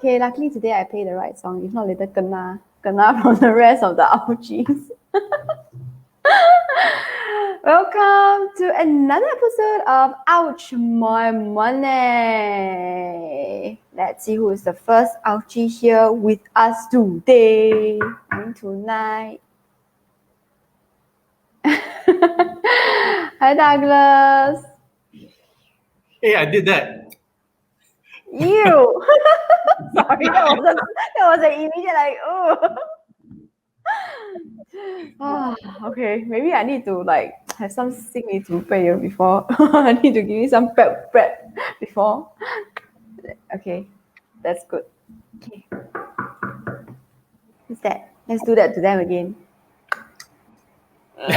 Okay, luckily today I played the right song. If not, later kena from the rest of the ouchies. Welcome to another episode of Ouch My Money. Let's see who is the first ouchie here with us today and tonight. Hi, Douglas. Hey, I did that. You. Sorry, that was an immediate like, oh. Okay, maybe I need to like have some 心理准备 before. I need to give me some prep before. Okay, that's good. Okay. What's that? Let's do that to them again. Look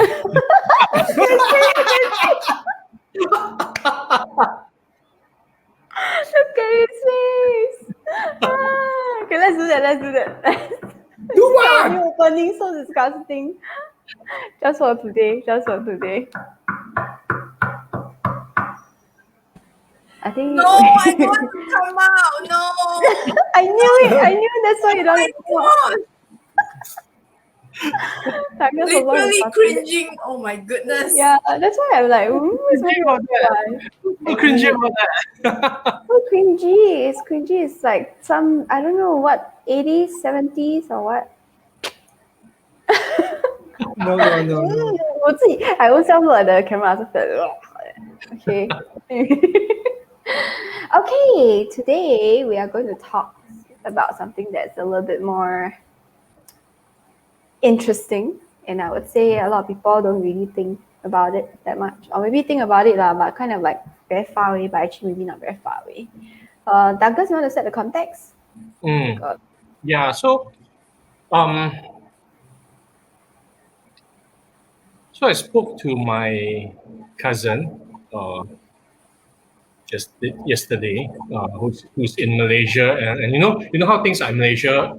at his face. Okay, let's do that. Do what? New opening, so disgusting. Just for today. I think. No, I don't want to come out. No. I knew it. That's why you don't want to come out. Literally cringing. Oh my goodness. Yeah, that's why I'm like, ooh, it's very Cringy about that. So cringy. It's cringy. It's like some, I don't know what, 80s, 70s or what. No. I always look at the camera. Okay. Okay, today we are going to talk about something that's a little bit more interesting, and I would say a lot of people don't really think about it that much, or maybe think about it but kind of like very far away, but actually maybe not very far away. Douglas, you want to set the context? Yeah, so I spoke to my cousin just yesterday, who's in Malaysia, and you know how things are in Malaysia,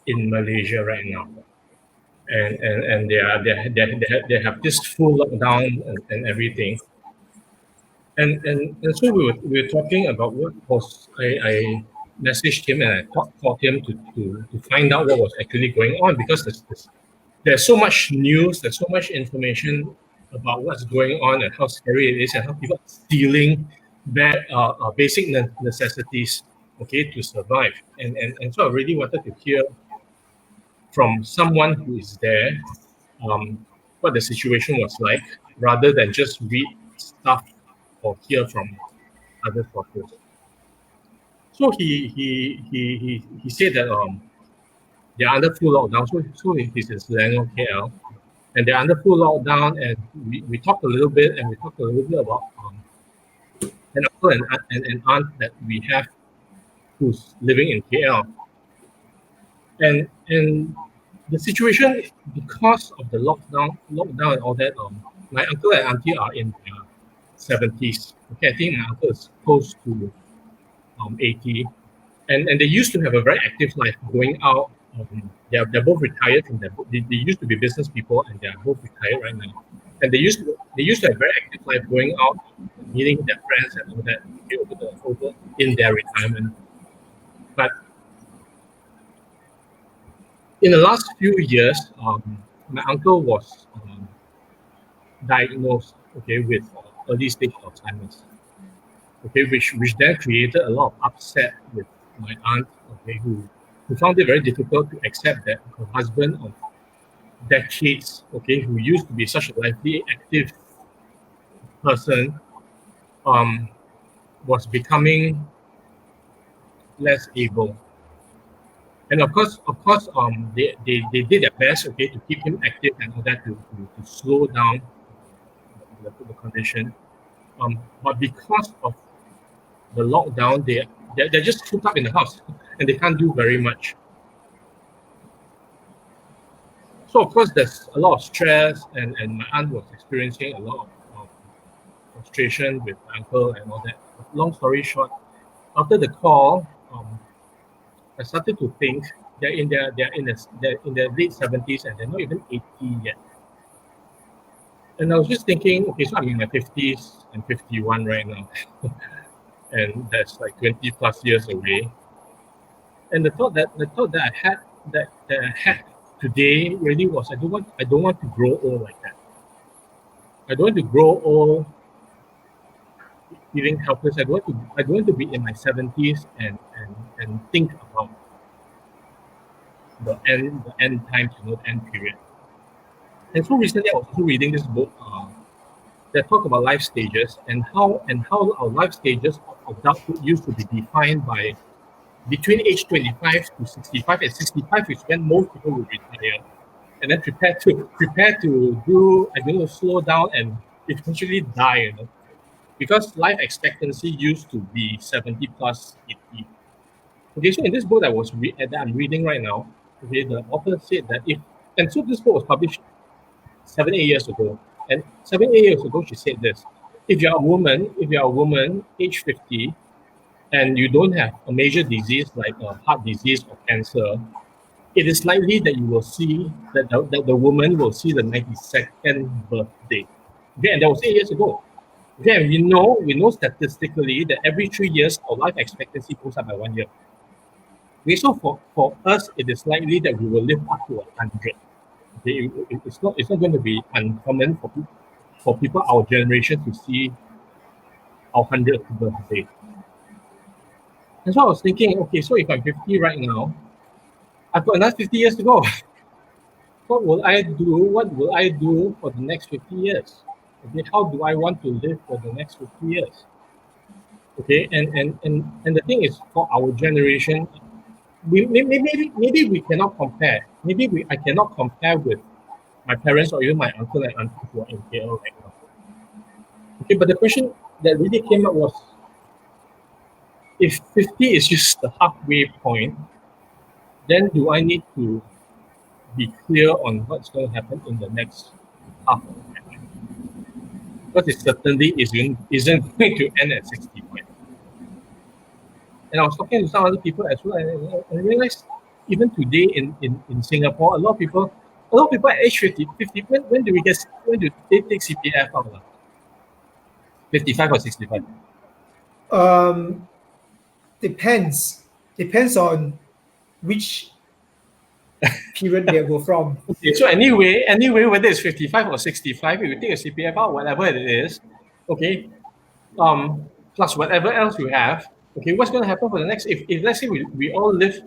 in Malaysia right now, and they have this full lockdown and everything, and so we were talking about what was I messaged him and I called him to find out what was actually going on, because there's so much news, there's so much information about what's going on and how scary it is and how people are stealing basic necessities, okay, to survive. And so I really wanted to hear from someone who is there what the situation was like, rather than just read stuff or hear from other sources. So he said that they're under full lockdown. So he's in Selangor, KL, and they're under full lockdown. And we talked a little bit, about an uncle and aunt that we have who's living in KL. And the situation, because of the lockdown and all that, my uncle and auntie are in their 70s. Okay, I think my uncle is close to 80, and they used to have a very active life, going out. They're both retired from they used to be business people, and they're both retired right now. And they used to have a very active life, going out, meeting their friends and all that over in their retirement. But in the last few years, my uncle was diagnosed, okay, with early stage Alzheimer's, okay, which then created a lot of upset with my aunt, okay, who found it very difficult to accept that her husband of decades, okay, who used to be such a lively, active person, was becoming less able. And of course, they did their best, okay, to keep him active and all that, to slow down the condition. But because of the lockdown, they're just cooped up in the house and they can't do very much. So of course there's a lot of stress, and my aunt was experiencing a lot of frustration with my uncle and all that. Long story short, after the call, I started to think they're in their late 70s and they're not even 80 yet. And I was just thinking, okay, so I'm in my 50s and 51 right now. and that's like 20 plus years away. And the thought that I had today really was I don't want to grow old like that. I don't want to grow old feeling helpless. I don't want to be in my 70s and think about the end times, the end period. And so recently I was also reading this book that talk about life stages and how our life stages of adulthood used to be defined by between age 25 to 65. At 65 is when most people will retire and then prepare to do, I don't know, slow down and eventually die. Because life expectancy used to be 70 plus 80. Okay, so in this book that I'm reading right now, okay, the author said that and so this book was published 7, 8 years ago. And 7, 8 years ago, she said this: if you're a woman, age 50, and you don't have a major disease like a heart disease or cancer, it is likely that you will see that the woman will see the 92nd birthday. Okay, and that was 8 years ago. Okay, and we know statistically that every 3 years our life expectancy goes up by 1 year. Okay, so for us, it is likely that we will live up to 100. Okay, it's not going to be uncommon for people our generation to see our 100th birthday. And so I was thinking, okay, so if I'm 50 right now, I've got another 50 years to go. What will I do? What will I do for the next 50 years? Okay, how do I want to live for the next 50 years? Okay, and the thing is, for our generation, maybe we cannot compare. I cannot compare with my parents or even my uncle and auntie who are in KL right now. Okay, but the question that really came up was, if 50 is just the halfway point, then do I need to be clear on what's going to happen in the next half of the century? Because it certainly isn't going to end at 65. And I was talking to some other people as well, and I realized even today in Singapore, a lot of people at age 50, when do they take CPF out? 55 or 65? Depends on which period they go from. Okay, so anyway, whether it's 55 or 65, if you take a CPF out, whatever it is, okay, plus whatever else you have, okay, what's going to happen for the next? If let's say we all live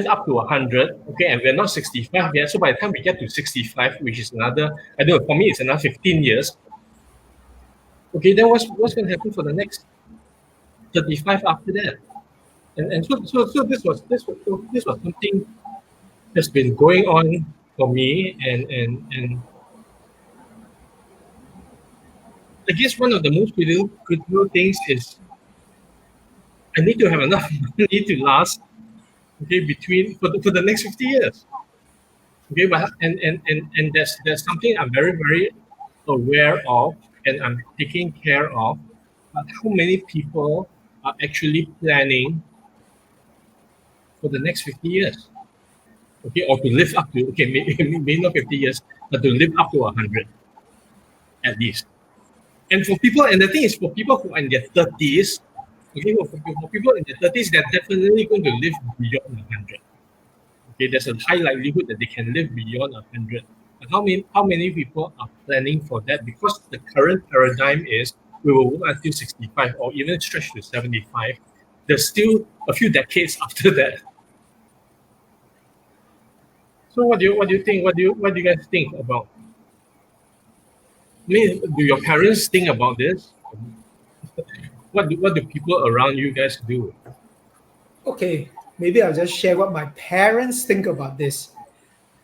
up to 100, okay, and we're not 65 yet. So by the time we get to 65, which is another, I don't know, for me it's another 15 years. Okay, then what's going to happen for the next 35 after that? And so this was something that's been going on for me, and I guess one of the most critical things is I need to have enough money to last, okay, for the next 50 years. Okay, but and there's something I'm very, very aware of and I'm taking care of, but how many people are actually planning for the next 50 years? Okay, or to live up to, okay, maybe not 50 years, but to live up to 100 at least. And for people, and the thing is, for people who are in their 30s, okay, for people in their 30s, they're definitely going to live beyond 100. Okay, there's a high likelihood that they can live beyond 100. But how many people are planning for that? Because the current paradigm is we will work until 65 or even stretch to 75. There's still a few decades after that. So what do you think? What do you guys think about? I mean, do your parents think about this? What do people around you guys do? Okay, maybe I'll just share what my parents think about this.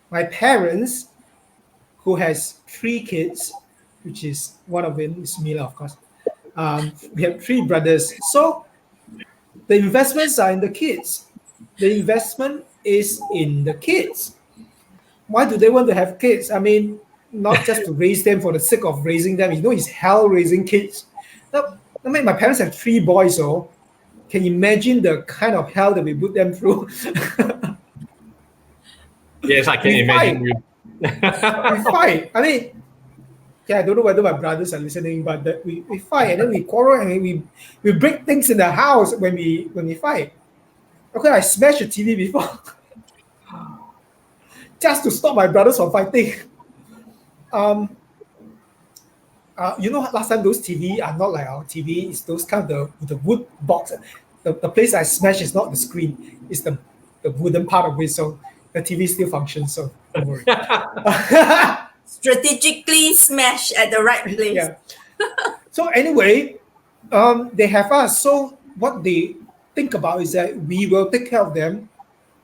My parents, who has 3 kids, which is one of them is Mila, of course. We have 3 brothers. So the investments are in the kids. The investment is in the kids. Why do they want to have kids? I mean, not just to raise them for the sake of raising them. You know, it's hell raising kids. Now, I mean, my parents have 3 boys, so can you imagine the kind of hell that we put them through? Yes, I can imagine you. We fight. I mean, Okay, I don't know whether my brothers are listening, but we fight and then we quarrel and we break things in the house when we fight. Okay, I smashed the TV before just to stop my brothers from fighting. Last time those TV are not like our TV. It's those kind of the wood box. The place I smashed is not the screen. It's the wooden part of it. So the TV still functions. So don't worry. Strategically smash at the right place. Yeah. So anyway, they have us. So what they think about is that we will take care of them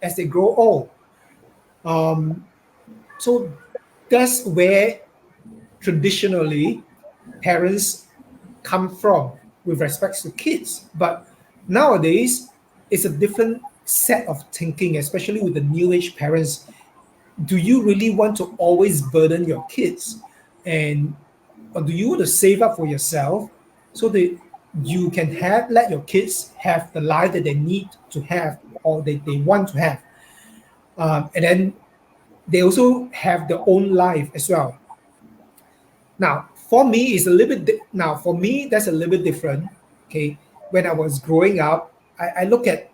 as they grow old. So that's where traditionally parents come from with respect to kids. But nowadays, it's a different set of thinking, especially with the new age parents. Do you really want to always burden your kids? Or do you want to save up for yourself so that you can let your kids have the life that they need to have or they want to have? And then they also have their own life as well. Now, for me, it's a little bit. For me, that's a little bit different. Okay, when I was growing up, I look at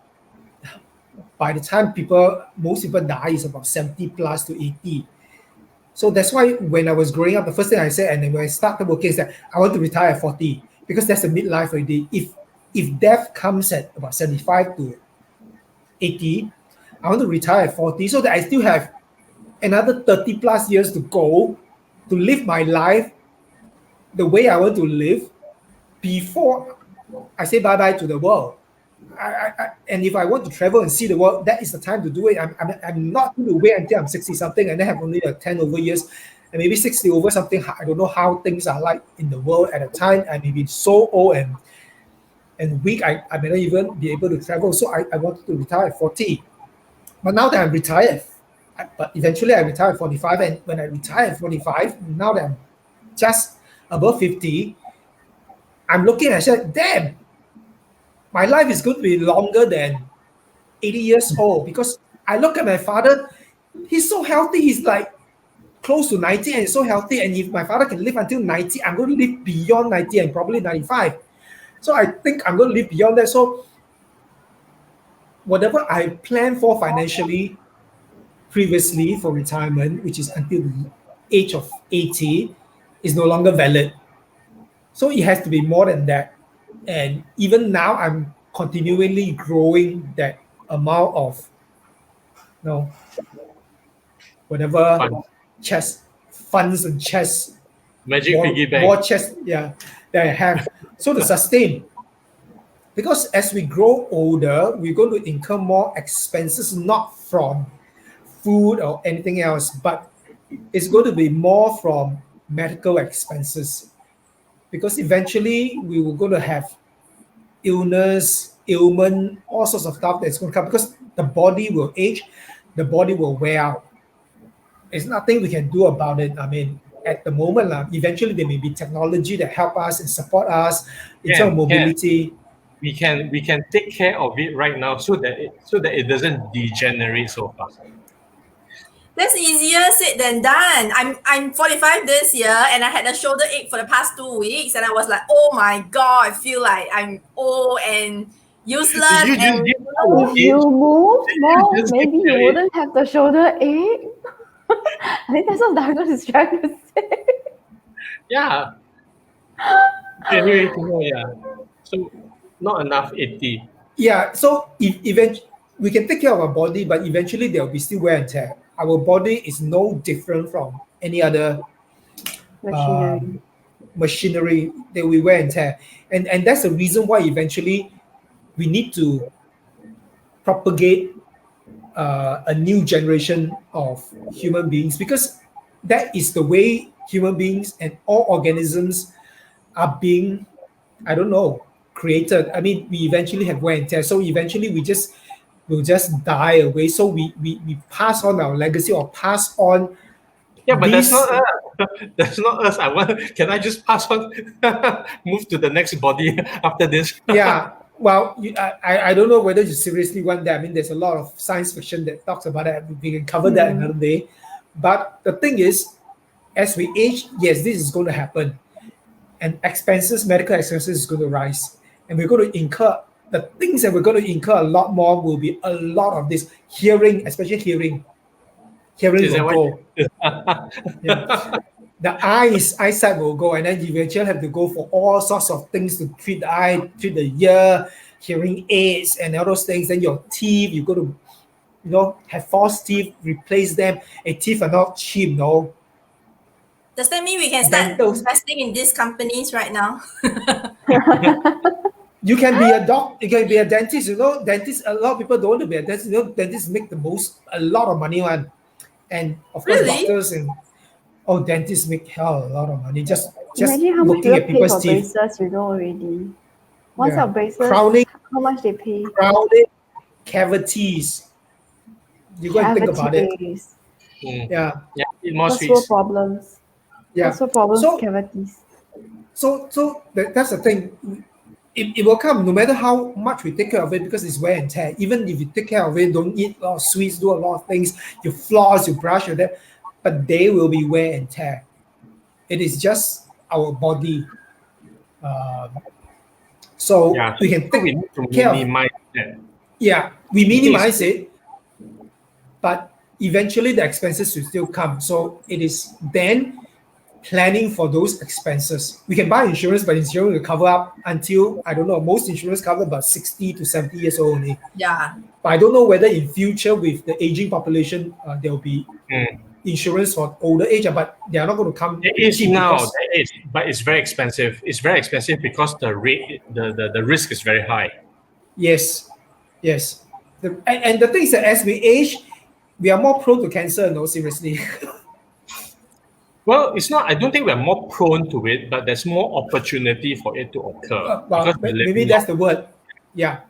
by the time most people die is about 70 plus to 80. So that's why when I was growing up, the first thing I said, and then when I started working, is that I want to retire at 40 because that's a midlife already. If death comes at about 75 to 80, I want to retire at 40 so that I still have another 30 plus years to go to live my life the way I want to live before I say bye-bye to the world. And if I want to travel and see the world, that is the time to do it. I'm not going to wait until I'm 60 something and then have only 10 over years and maybe 60 over something. I don't know how things are like in the world at a time. I may be so old and weak, I may not even be able to travel. So I wanted to retire at 40. But now that I'm retired, but eventually I retire at 45. And when I retire at 45, now that I'm just above 50, I'm looking and I said, damn, my life is going to be longer than 80 years old because I look at my father, he's so healthy, he's like close to 90 and he's so healthy. And if my father can live until 90, I'm going to live beyond 90 and probably 95. So I think I'm going to live beyond that. So whatever I planned for financially previously for retirement, which is until the age of 80, is no longer valid. So it has to be more than that. And even now, I'm continually growing that amount of, whatever funds and chess, Magic piggy bank. more chess, that I have. So to sustain. Because as we grow older, we're going to incur more expenses, not from food or anything else, but it's going to be more from medical expenses. Because eventually we were going to have ailment, all sorts of stuff that's going to come because the body will age, the body will wear out. There's nothing we can do about it. I mean, at the moment, eventually there may be technology that help us and support us in terms of mobility. We can take care of it right now so that it doesn't degenerate so fast. That's easier said than done. I'm 45 this year and I had a shoulder ache for the past 2 weeks and I was like, oh my god, I feel like I'm old and useless. If you move more, maybe you wouldn't have the shoulder ache. I think that's what Douglas is trying to say. Yeah. Anyway, so not enough 80. Yeah, so eventually we can take care of our body, but eventually there will be still wear and tear. Our body is no different from any other machinery that we wear and tear. And that's the reason why eventually we need to propagate a new generation of human beings because that is the way human beings and all organisms are being, created. I mean, we eventually have wear and tear. So eventually we'll just die away. So we pass on our legacy or pass on. Yeah, but that's not us. That's not us. Can I just pass on, move to the next body after this? Yeah. Well, I don't know whether you seriously want that. I mean, there's a lot of science fiction that talks about that. We can cover that another day. But the thing is, as we age, yes, this is going to happen, and expenses, medical expenses, is going to rise, and we're going to incur the things that we're going to incur a lot more will be a lot of this hearing, especially hearing. Hearing Is that will what- go. Yeah. The eyesight will go, and then you eventually have to go for all sorts of things to treat the eye, treat the ear, hearing aids, and all those things. Then your teeth, you got to, have false teeth, replace them. And teeth are not cheap, no. Does that mean we can start Dentals. investing in these companies right now? You can be a doctor, you can be a dentist. Dentists. A lot of people don't want to be a dentist. Dentists make a lot of money on, and of course, Really? doctors and dentists make hell a lot of money just Imagine how much looking you at pay people's for teeth. braces, you know already. Once Yeah. your braces, Crowning. how much they pay? Crowded cavities. You go and think about it. Cavities. Mm. Yeah, Yeah, eat more First world sweets. problems. yeah. First world problems, So- cavities. So that's the thing. It will come no matter how much we take care of it, because it's wear and tear. Even if you take care of it, don't eat a lot of sweets, do a lot of things, you floss, you brush, your that, but they will be wear and tear. It is just our body. So Yeah, we can so take we need to care of. minimize that. Yeah, we minimize it, but eventually the expenses will still come. So it is then planning for those expenses. We can buy insurance, but insurance will cover up until, I don't know, most insurance cover about 60 to 70 years old only. Yeah. But I don't know whether in future with the aging population, there will be Mm. insurance for older age, but they are not going to come There is cheap now, because- there is, but it's very expensive. It's very expensive because the rate, the risk is very high. Yes. And the thing is that as we age, we are more prone to cancer, no, seriously. Well, it's not. I don't think we're more prone to it, but there's more opportunity for it to occur. Well, because we're maybe living that's the word. Yeah.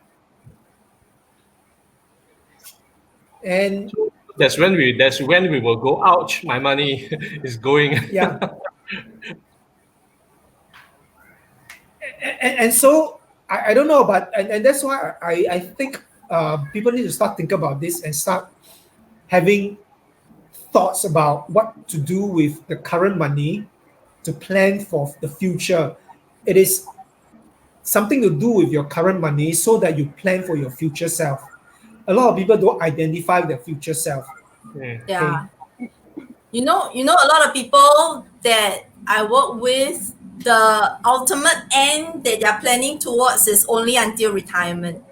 And That's when we will go. Ouch! My money is going. yeah. and so I don't know, but and that's why I think people need to start thinking about this and start having thoughts about what to do with the current money to plan for the future. It is something to do with your current money so that you plan for your future self. A lot of people don't identify their future self. Mm. Yeah. You know, a lot of people that I work with, the ultimate end that they're planning towards is only until retirement.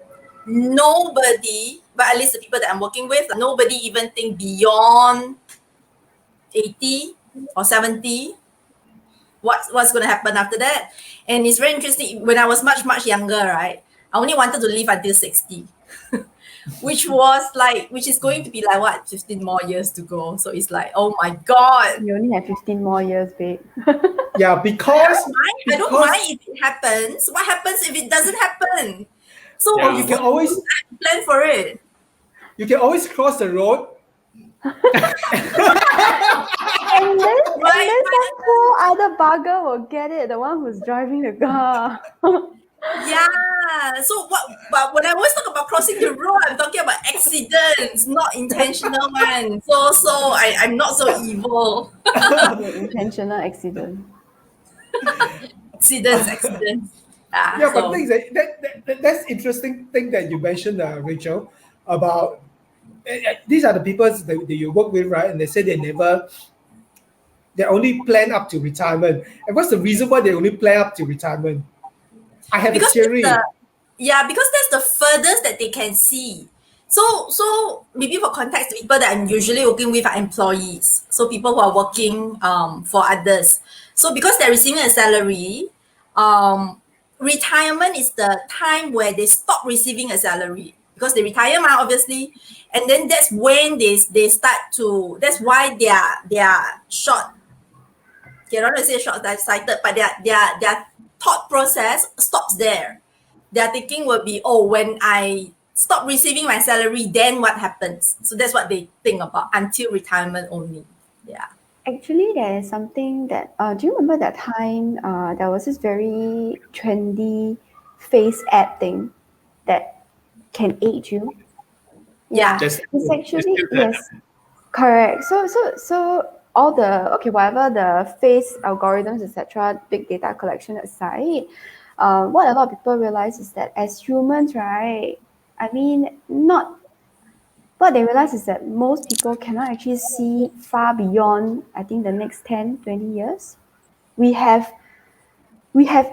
Nobody, but at least the people that I'm working with, nobody even think beyond 80 or 70 what's going to happen after that. And it's very interesting. When I was much younger, right, I only wanted to live until 60. which is going to be like what, 15 more years to go. So it's like, oh my god. You only have 15 more years, babe. Yeah, because I don't mind if it happens. What happens if it doesn't happen? So Yeah. you can always plan for it. cross the road. And then Right. some poor other bugger will get it, the one who's driving the car. Yeah. So what? But when I always talk about crossing the road, I'm talking about accidents, not intentional ones. So I'm not so evil. Intentional accident. Accidents. Yeah, So, but things that's interesting thing that you mentioned, Rachel, about these are the people that you work with, right? And they say they only plan up to retirement. And what's the reason why they only plan up to retirement? I have a because theory. because that's the furthest that they can see. So maybe for context, the people that I'm usually working with are employees. So people who are working for others. So because they're receiving a salary, retirement is the time where they stop receiving a salary because they retire now, obviously, and then that's when they start to. That's why they are short. They don't want to say short-sighted, but their thought process stops there. Their thinking will be, oh, when I stop receiving my salary, then what happens? So that's what they think about until retirement only. Yeah. Actually, there is something that, do you remember that time there was this very trendy face app thing that can age you? Yeah. Just- It's actually, just do that. yes, correct. So all the whatever the face algorithms, etc., big data collection aside, what a lot of people realize is that as humans, right? I mean, not what they realize is that most people cannot actually see far beyond, I think, the next 10, 20 years. We have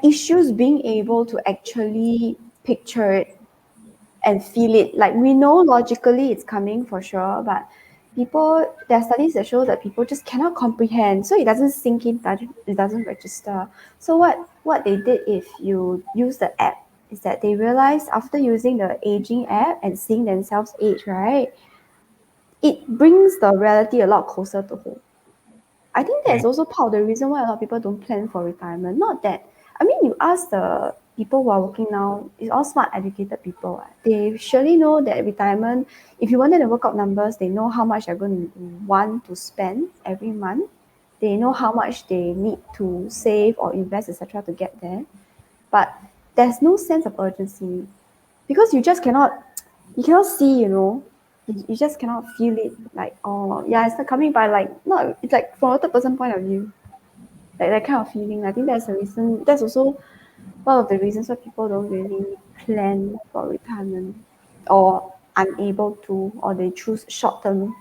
issues being able to actually picture it and feel it. Like we know logically it's coming for sure, but there are studies that show that people just cannot comprehend. So it doesn't sink in, it doesn't register. So what they did if you use the app is that they realized after using the aging app and seeing themselves age, right? It brings the reality a lot closer to home. I think that's also part of the reason why a lot of people don't plan for retirement. Not that, I mean, you ask the people who are working now, it's all smart, educated people. They surely know that retirement, if you wanted to work out numbers, they know how much they're going to want to spend every month. They know how much they need to save or invest, etc., to get there. But there's no sense of urgency because you cannot see, you just cannot feel it like, oh yeah, it's not coming by, like, no, it's like from a third person point of view, like that kind of feeling. I think that's also one of the reasons why people don't really plan for retirement or unable to, or they choose short-term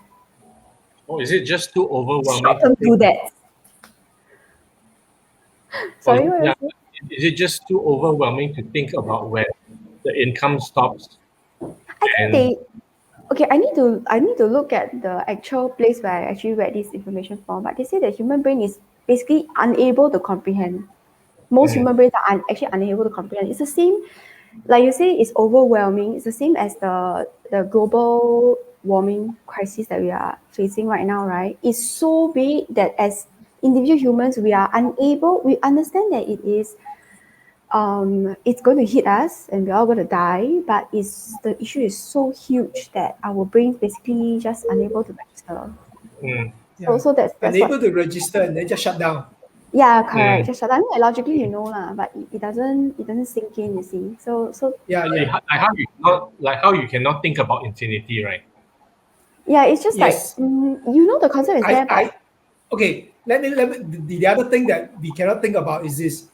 Or is it just too overwhelming? do that. Sorry, what Yeah. was it? Is it just too overwhelming to think about when the income stops? I think I need to look at the actual place where I actually read this information from, but they say the human brain is basically unable to comprehend. Most human brains are actually unable to comprehend. It's the same, like you say, it's overwhelming. It's the same as the global warming crisis that we are facing right now, right? It's so big that as individual humans, we understand that it's going to hit us and we're all going to die, but the issue is so huge that our brains basically just unable to register. So that's unable to register and then just shut down. Yeah, correct. Just shut down. I mean, logically, lah, but it doesn't sink in. You see, so Yeah. Like how you cannot think about infinity, right? yeah, it's just Yes. like the concept is there, but Okay. Let me. The other thing that we cannot think about is this.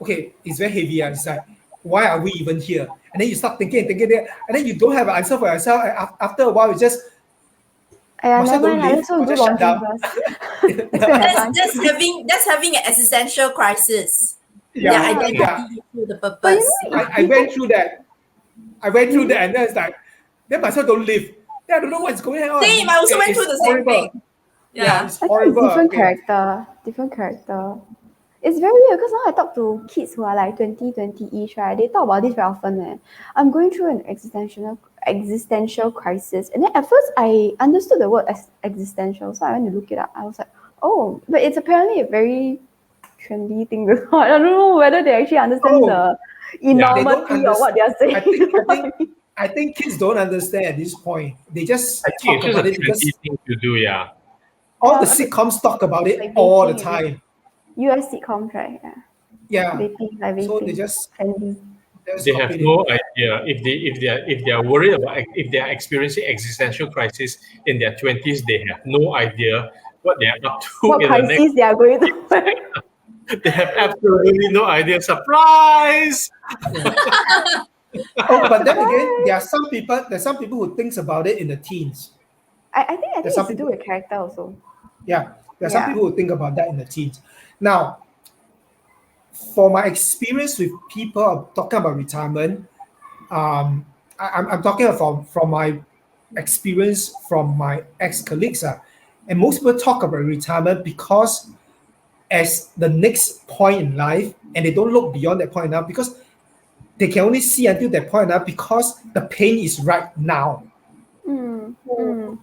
Okay, it's very heavy. It's like, why are we even here? And then you start thinking, and then you don't have an answer for yourself. And after a while, you just must I never don't mind. leave Let's go or do just shut laundry down. first. Let's go have lunch. That's having an existential crisis. Yeah, I don't yeah. know the purpose. I went through that. And then it's like, then myself don't live. Then I don't know what's going on. Same, I also went It's through the same horrible. thing. Yeah, it's I think horrible. it's different Okay. character. It's very weird because now I talk to kids who are like 20-ish, right? They talk about this very often. I'm going through an existential crisis. And then at first I understood the word existential, so I went to look it up. I was like, oh, but it's apparently a very trendy thing. I don't know whether they actually understand the enormity of what they are saying. I think kids don't understand at this point. They just I think talk it's just about a it because trendy thing to do, yeah. all the Yeah, sitcoms talk about it like all the vaping, time. US sitcoms, right? Yeah. Yeah. Vaping, like So they vaping. just Trendy. They have copy it. no idea if they are worried about if they are experiencing existential crisis in their 20s. They have no idea what they are up to What in the next. crises they are going to They have absolutely no idea. Surprise! Oh, but then again, there's some people who thinks about it in the teens. I think There's it's some to do people- with character also. Yeah, there's some Yeah. people who think about that in the teens. Now, for my experience with people talking about retirement, I'm talking from my experience from my ex-colleagues. And most people talk about retirement because as the next point in life, and they don't look beyond that point in life because they can only see until that point in life because the pain is right now.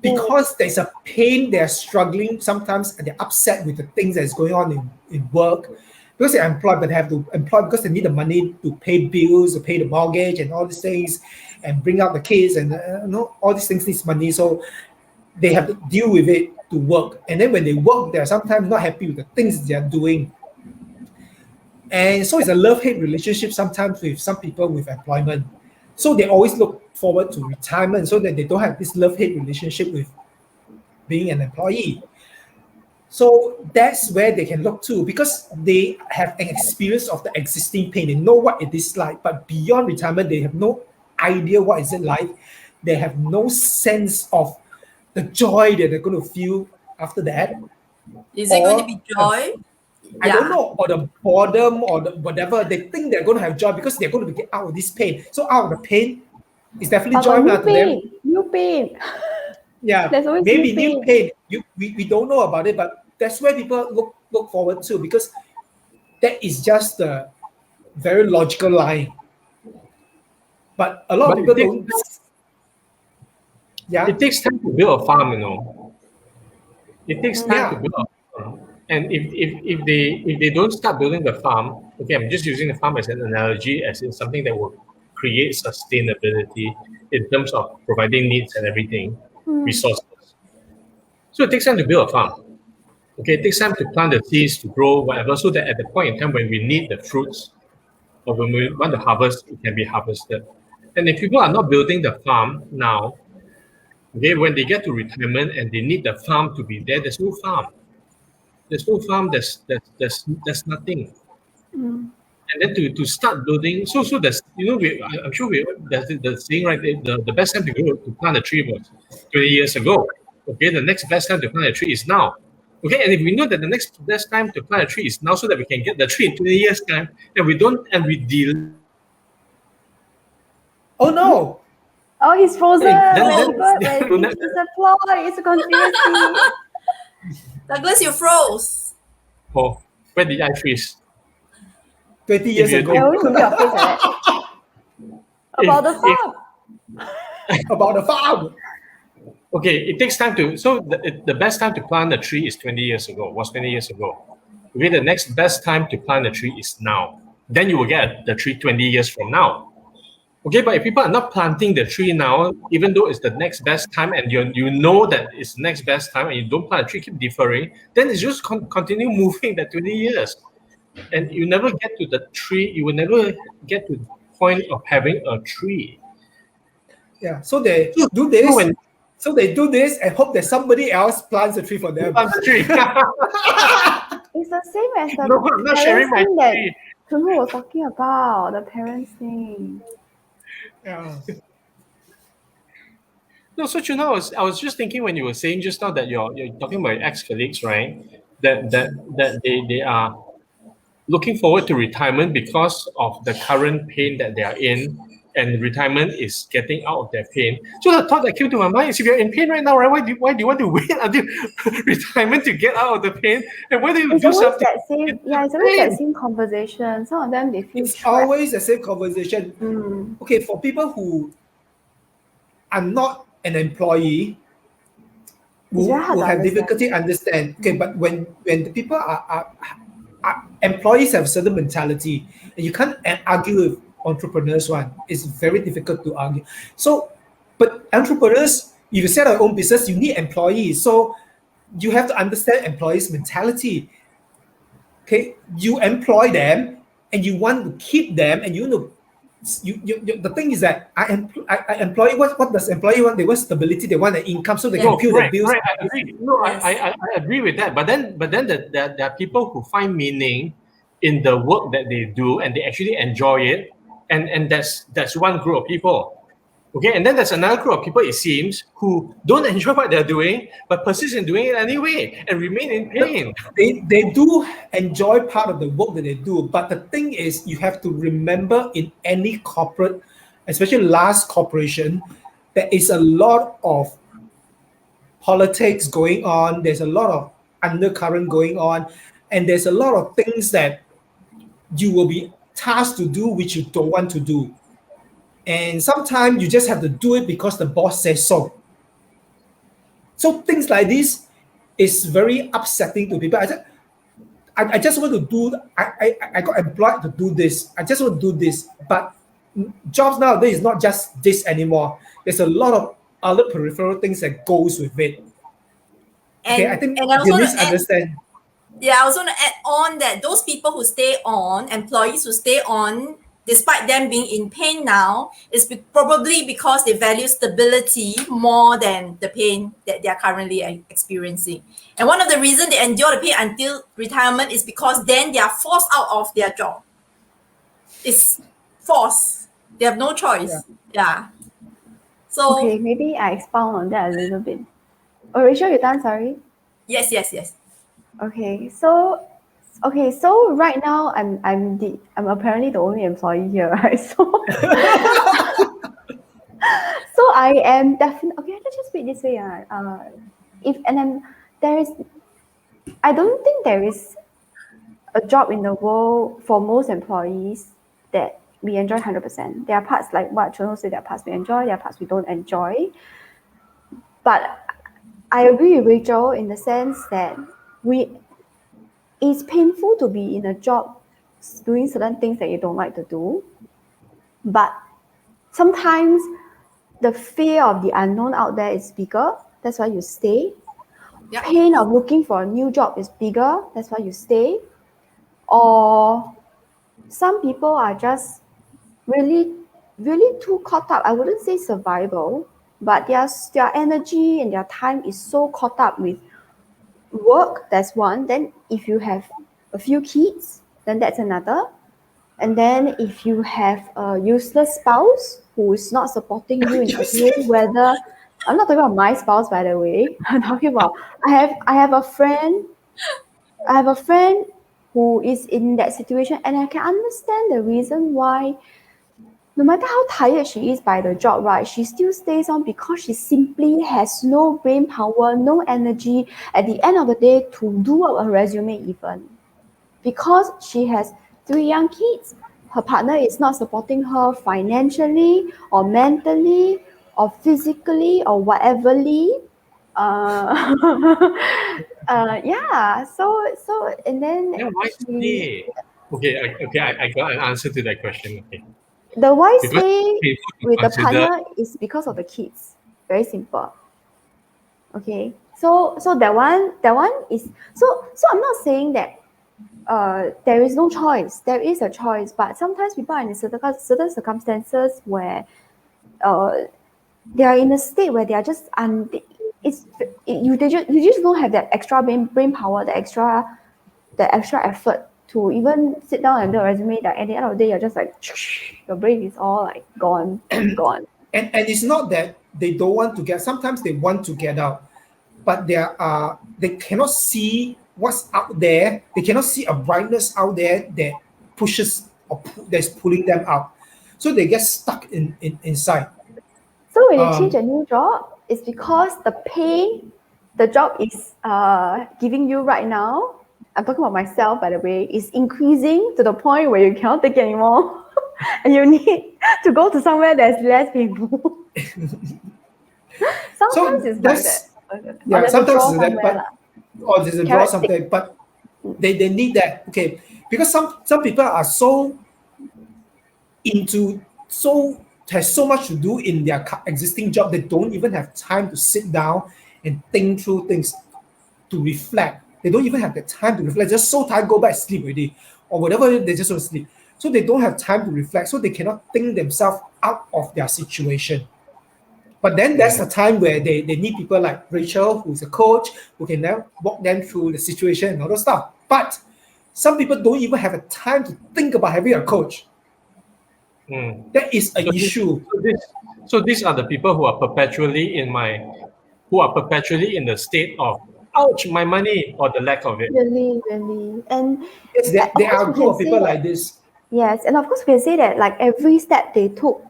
Because there's a pain, they're struggling sometimes, and they're upset with the things that's going on in work. Because they're employed, but they have to employ because they need the money to pay bills, to pay the mortgage, and all these things, and bring out the kids, and all these things need money. So they have to deal with it to work. And then when they work, they're sometimes not happy with the things they're doing. And so it's a love-hate relationship sometimes with some people with employment. So they always look forward to retirement so that they don't have this love-hate relationship with being an employee. So that's where they can look to, because they have an experience of the existing pain. They know what it is like, but beyond retirement, they have no idea what is it like. They have no sense of the joy that they're going to feel after that. Is it going to Or- be joy? I don't know, or the boredom or the whatever. They think they're going to have joy because they're going to get out of this pain. So out of the pain is definitely But joy got now to them. new pain. Yeah, There's always maybe new new pain. We don't know about it, but that's where people look forward to, because that is just the very logical line. But a lot But of people it don't. Yeah, It takes time to build a farm, It takes time Yeah. to build a farm. And if they don't start building the farm, okay, I'm just using the farm as an analogy, as in something that will create sustainability in terms of providing needs and everything, resources. So it takes time to build a farm. Okay, it takes time to plant the seeds, to grow, whatever, so that at the point in time when we need the fruits, or when we want to harvest, it can be harvested. And if people are not building the farm now, okay, when they get to retirement and they need the farm to be there, there's no farm. There's no farm, there's nothing. And then to start building, so there's, I'm sure there's the saying, right, the best time to plant a tree was 20 years ago. Okay, the next best time to plant a tree is now. Okay, and if we know that the next best time to plant a tree is now, so that we can get the tree in 20 years time, and we delay. Oh no! Oh, he's frozen. Then- Oh, God, then- it's a plot. It's a conspiracy. Douglas, you froze. Oh, where did I freeze? 20 years you- I ago, always look at your face like that. About the If- farm. about the farm. Okay, it takes time to. So the best time to plant a tree is 20 years ago. Was 20 years ago. Okay, the next best time to plant a tree is now. Then you will get the tree 20 years from now. Okay, but if people are not planting the tree now, even though it's the next best time, and you know that it's the next best time, and you don't plant a tree, keep deferring, then it's just continue moving that 20 years, and you never get to the tree. You will never get to the point of having a tree. Yeah, so they do this. So when So they do this and hope that somebody else plants a tree for them. plant the tree, It's the same as the no, I'm not sharing my parents thing that tree. Chunhu was talking about, the parents thing. Yeah. No, so Chuna, I was just thinking when you were saying just now that you're talking about your ex-colleagues, right? That they are looking forward to retirement because of the current pain that they are in, and retirement is getting out of their pain. So the thought that came to my mind is, if you're in pain right now, right, why do you want to wait until retirement to get out of the pain? And why don't you It's do always something? that same, yeah, it's always that same conversation. Some of them, they feel It's trapped. always the same conversation. Mm. Okay, for people who are not an employee, It's very hard who to have understand. difficulty understand. Okay, but when the people are employees have a certain mentality, and you can't argue with entrepreneurs. It's very difficult to argue. So, but entrepreneurs, if you set your own business, you need employees. So you have to understand employees' mentality. Okay, you employ them and you want to keep them, and the thing is that I employ, what does employee want? They want stability, they want an income so they can pay the bills. Right, I agree. No, Yes. I agree with that. But then there are people who find meaning in the work that they do, and they actually enjoy it, and that's one group of people. Okay, and then there's another group of people, it seems, who don't enjoy what they're doing, but persist in doing it anyway and remain in pain. They do enjoy part of the work that they do, but the thing is, you have to remember, in any corporate, especially large corporation, there is a lot of politics going on. There's a lot of undercurrent going on, and there's a lot of things that you will be tasked to do which you don't want to do. And sometimes you just have to do it because the boss says so. So things like this is very upsetting to people. I just want to do. I got employed to do this. I just want to do this. But jobs nowadays is not just this anymore. There's a lot of other peripheral things that goes with it. Okay, I think and I you also want to add, misunderstand. yeah, I also want to add on that those people who stay on, employees who stay on, despite them being in pain now, is probably because they value stability more than the pain that they are currently experiencing. And one of the reasons they endure the pain until retirement is because then they are forced out of their job. It's forced. They have no choice. Yeah. So Okay, maybe I expound on that a little bit. Oh, Rachel, you done? Sorry. yes. Okay, so right now I'm apparently the only employee here, right? So so I am definitely okay. Let's just put it this way. If and then there is, I don't think there is a job in the world for most employees that we enjoy 100%. There are parts like what Chono said. There are parts we enjoy. There are parts we don't enjoy. But I agree with Rachel in the sense that it's painful to be in a job doing certain things that you don't like to do. But sometimes the fear of the unknown out there is bigger. That's why you stay. Yep. Pain of looking for a new job is bigger. That's why you stay. Or some people are just really, really too caught up. I wouldn't say survival, but their energy and their time is so caught up with work. That's one. Then if you have a few kids, then that's another. And then if you have a useless spouse who is not supporting you in any way, whether I'm not talking about my spouse, by the way. I'm talking about I have a friend who is in that situation, and I can understand the reason why. No matter how tired she is by the job, right, she still stays on because she simply has no brain power, no energy at the end of the day to do up a resume even. Because she has 3 young kids, her partner is not supporting her financially or mentally or physically or whateverly. Yeah, so and then Why stay? Okay, I got an answer to that question. Okay. the why Because stay people with the consider- partner is because of the kids. Very simple. Okay, so that one is so I'm not saying that there is no choice. There is a choice, but sometimes people are in certain circumstances where they are in a state where they are just you just don't have that extra brain power, the extra effort to even sit down and do a resume. That at the end of the day, you're just like your brain is all like gone. And it's not that they don't want to get. Sometimes they want to get out, but they cannot see what's out there. They cannot see a brightness out there that pushes or that's pulling them out. So they get stuck inside. So when you change a new job, it's because the pay the job is giving you right now, I'm talking about myself, by the way, is increasing to the point where you cannot take it anymore. And you need to go to somewhere that's less painful. Sometimes it's like that. Yeah, sometimes it's like that, lah. or there's a draw something, but they need that. Okay, because some people are so has so much to do in their existing job, they don't even have time to sit down and think through things, to reflect. They don't even have the time to reflect. Just so tired, go back sleep already, or whatever, they just want to sleep. So they don't have time to reflect. So they cannot think themselves out of their situation. But then that's the time where they need people like Rachel, who's a coach, who can now walk them through the situation and all those stuff. But some people don't even have a time to think about having a coach. That is an issue. So these are the people who are perpetually in the state of ouch, my money, or the lack of it. Really. And yes, there are a group of people like this. Yes, and of course we can say that like every step they took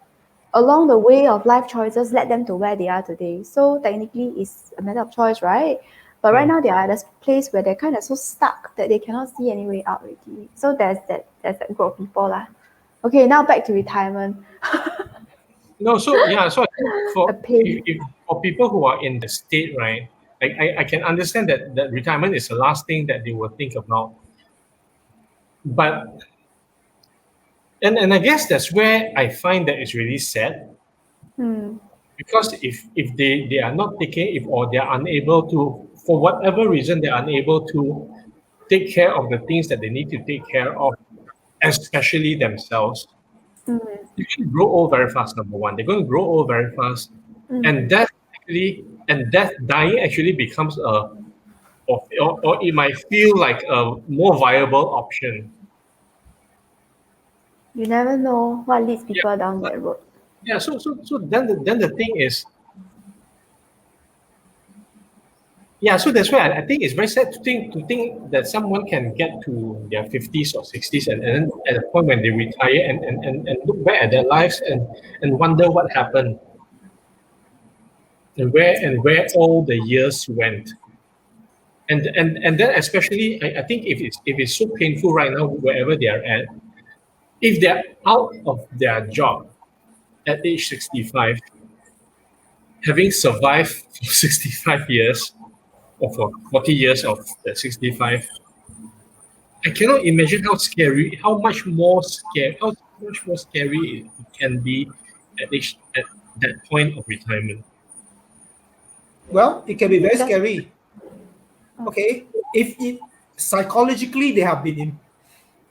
along the way of life choices led them to where they are today. So technically it's a matter of choice, right? But right now they are at a place where they're kind of so stuck that they cannot see any way out already. So there's that group of people lah. Okay, now back to retirement. No, so I think for people who are in the state, right, I can understand that retirement is the last thing that they will think about. But and I guess that's where I find that it's really sad. Because if they are not taking, or they are unable to, for whatever reason, they're unable to take care of the things that they need to take care of, especially themselves, You're going to grow old very fast. Number one, they're going to grow old very fast, and dying actually becomes or it might feel like a more viable option. You never know what leads Yeah, people down but- that road. yeah. So then the thing is, yeah. So that's why I think it's very sad to think that someone can get to their 50s or 60s and then at a point when they retire and look back at their lives and wonder what happened and where all the years went. And then especially I think if it's so painful right now wherever they are at, if they're out of their job at age 65, having survived for 65 years or for 40 years of the 65, I cannot imagine how much more scary it can be at that point of retirement. Well, it can be very That's- scary. Okay, if it psychologically they're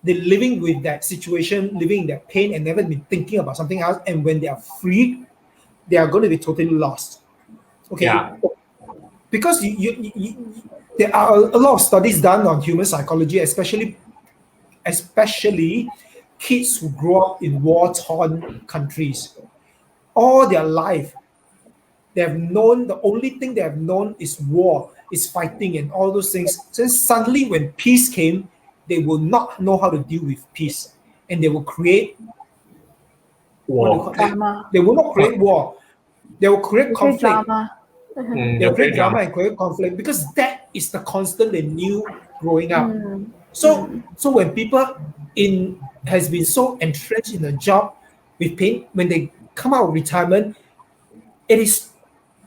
living with that situation, living in that pain, and never been thinking about something else, and when they are free, they are going to be totally lost. Okay, Yeah. because there are a lot of studies done on human psychology, especially kids who grow up in war-torn countries. All their life, they have known the only thing they have known is war, is fighting, and all those things. So suddenly, when peace came, they will not know how to deal with peace, and they will create what do you War. call it? Drama. They will not create war. They will create They create conflict. drama. They will create drama and create conflict because that is the constant they knew growing up. So when people has been so entrenched in a job with pain, when they come out of retirement, it is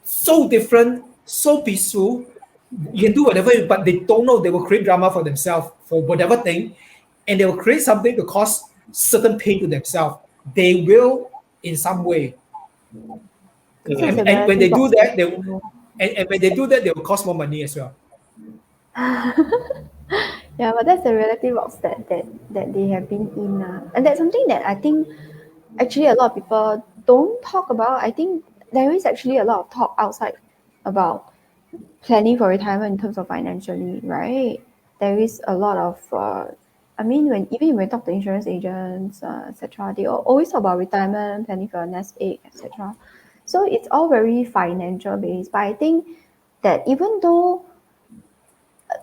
so different, so peaceful. You can do whatever, but they don't know they will create drama for themselves for whatever thing, and they will create something to cause certain pain to themselves. They will in some way. It's Mhm. a And when they do relative that, toxic. and when they do that, they will cost more money as well. Yeah, but that's the reality box that they have been in. And that's something that I think actually a lot of people don't talk about. I think there is actually a lot of talk outside about planning for retirement in terms of financially, right? There is a lot of, I mean, when we talk to insurance agents, etc., they always talk about retirement, planning for a nest egg, etc. So it's all very financial based. But I think that even though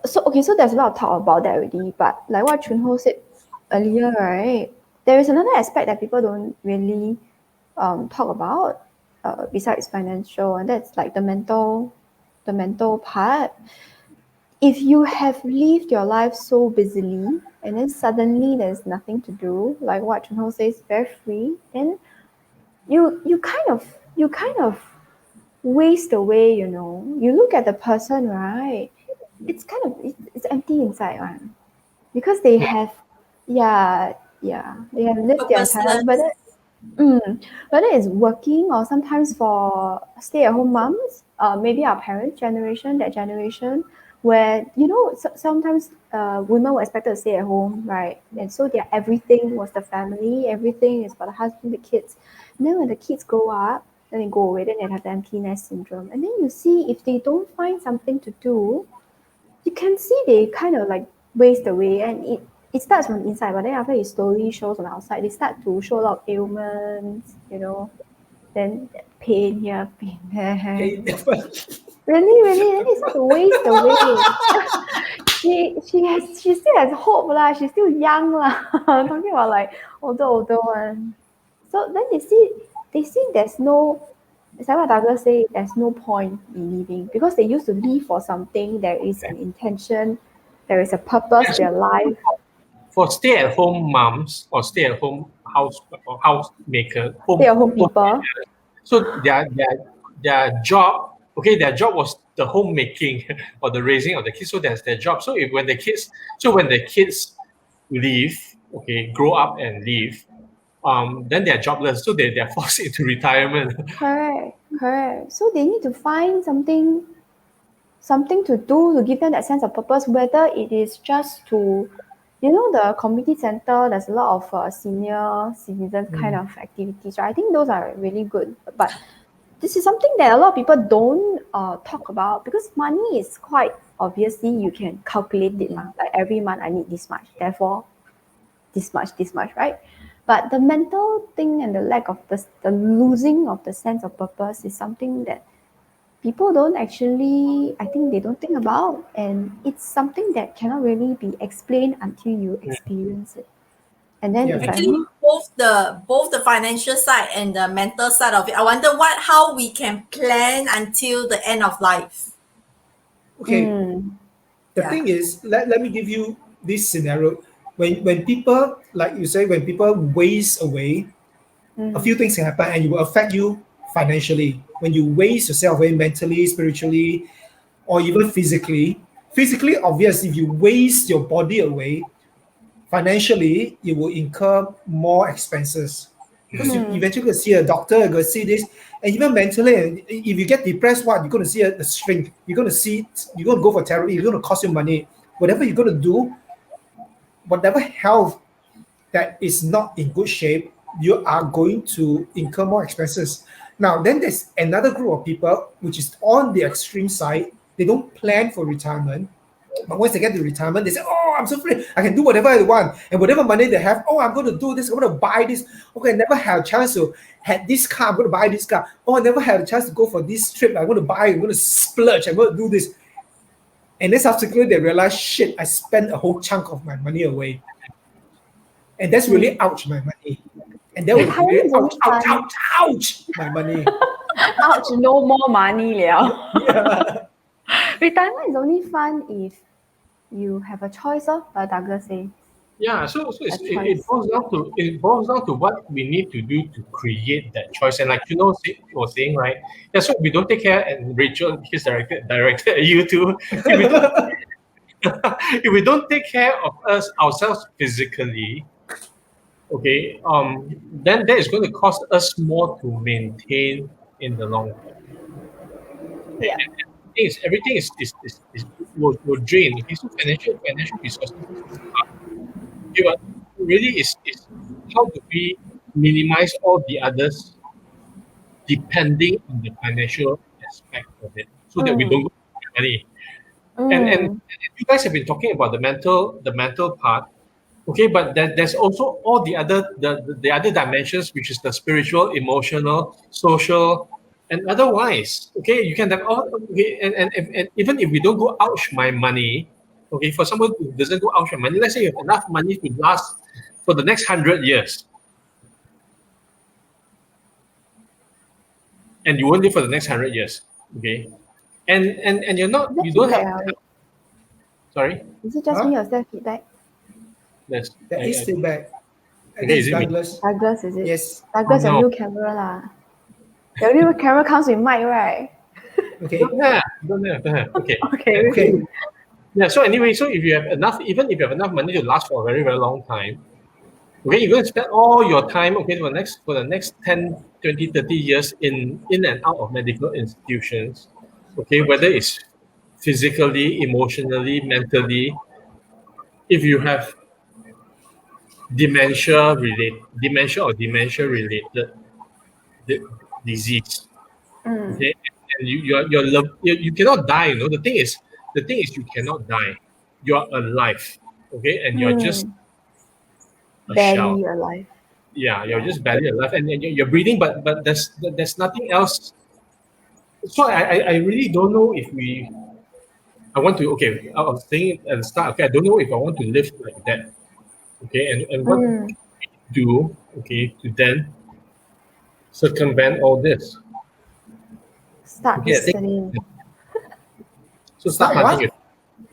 so there's a lot of talk about that already, but like what Chunho said earlier, right? There is another aspect that people don't really talk about besides financial, and that's like the mental part. If you have lived your life so busily and then suddenly there's nothing to do, like what Chunho says, very free, then you kind of waste away, you know. You look at the person, right? It's kind of it's empty inside one because they have they have lived their entire life, whether it's working or sometimes for stay-at-home moms, maybe our parents generation, that generation, where you know sometimes women were expected to stay at home, right? And so their everything was the family, everything is for the husband, the kids. And then when the kids grow up, then they go away, then they have the empty nest syndrome. And then you see if they don't find something to do, you can see they kind of like waste away, and it starts from inside, but then after it slowly shows on the outside, they start to show a lot of ailments, you know, then pain here, pain there. Really, then it starts to waste away. she still has hope lah, she's still young lah. I'm talking about like older one. So then they see there's no, it's like what Douglas say, there's no point in living because they used to live for something. There is an intention, there is a purpose to their life. For stay-at-home moms or stay-at-home housemaker, Stay-at-home people. so their job, okay, their job was the homemaking or the raising of the kids. So that's their job. So when the kids leave, okay, grow up and leave, then they're jobless. So they're forced into retirement. Correct. So they need to find something to do to give them that sense of purpose, whether it is just to the community center, there's a lot of senior citizens kind of activities, right? I think those are really good. But this is something that a lot of people don't talk about, because money is quite obviously you can calculate it. Like every month I need this much, therefore this much, right? But the mental thing and the lack of the losing of the sense of purpose is something that people don't actually, I think they don't think about, and it's something that cannot really be explained until you experience it. And then Yeah. it's Actually, both the financial side and the mental side of it. I wonder how we can plan until the end of life. Okay. The Yeah. thing is, let me give you this scenario. When people, like you say, when people waste away, a few things can happen and it will affect you financially. When you waste yourself away mentally, spiritually, or even physically. Physically, obvious, if you waste your body away, financially, you will incur more expenses. Because you eventually go see a doctor, go see this, and even mentally, if you get depressed, what you're going to see a shrink. You're going to go for therapy. You're going to cost you money. Whatever you're going to do, whatever health that is not in good shape, you are going to incur more expenses. Now, then there's another group of people which is on the extreme side. They don't plan for retirement. But once they get to retirement, they say, "Oh, I'm so free. I can do whatever I want. And whatever money they have, oh, I'm going to do this. I'm going to buy this. Okay, I never had a chance to have this car. I'm going to buy this car. Oh, I never had a chance to go for this trip. I'm going to buy. I'm going to splurge. I'm going to do this." And then subsequently, they realize, shit, I spent a whole chunk of my money away. And that's really ouch, my money. And that was really ouch, my money. ouch, no more money liao. Yeah. Retirement is only fun if you have a choice, like Douglas say. Yeah, so choice. it boils down to what we need to do to create that choice. And like was saying, right? Yeah, so we don't take care, and Rachel, he's directed at you too. If we don't take care of ourselves physically, okay, then that is going to cost us more to maintain in the long term. Yeah. Everything is will drain. Okay, so financial resources really is how do we minimize all the others depending on the financial aspect of it, so that we don't go for money. And you guys have been talking about the mental part, okay, but there's also all the other the other dimensions, which is the spiritual, emotional, social, and otherwise. Okay, you can have all, okay, and even if we don't go ouch my money, okay, for someone who doesn't go ouch my money, let's say you have enough money to last for the next 100 years, and you won't live for the next 100 years, okay, and you don't have. Sorry, Is it just me or is there feedback? that's There is feedback. I Okay, think is it's it me? Douglas. Douglas, is it? Yes. Douglas, Oh, your no. new camera lah. Your new camera comes with mic, right? Okay. Don't have. Okay. Okay. Okay. Yeah, so anyway, so if you have enough, even if you have enough money to last for a very, very long time, okay, you're going to spend all your time, okay, for the next 10, 20, 30 years in and out of medical institutions, okay, whether it's physically, emotionally, mentally. If you have dementia or dementia related disease, okay, and you cannot die. The thing is you cannot die. You are alive, okay, and you're just a shell. Barely alive. Yeah, you're just barely alive, and you're breathing, but there's nothing else. So I really don't know if I want to. Okay, I was saying at the start. Okay, I don't know if I want to live like that. Okay, and what do, okay, to then circumvent all this. Start Okay, I think- yesterday. So Start start what? hunting.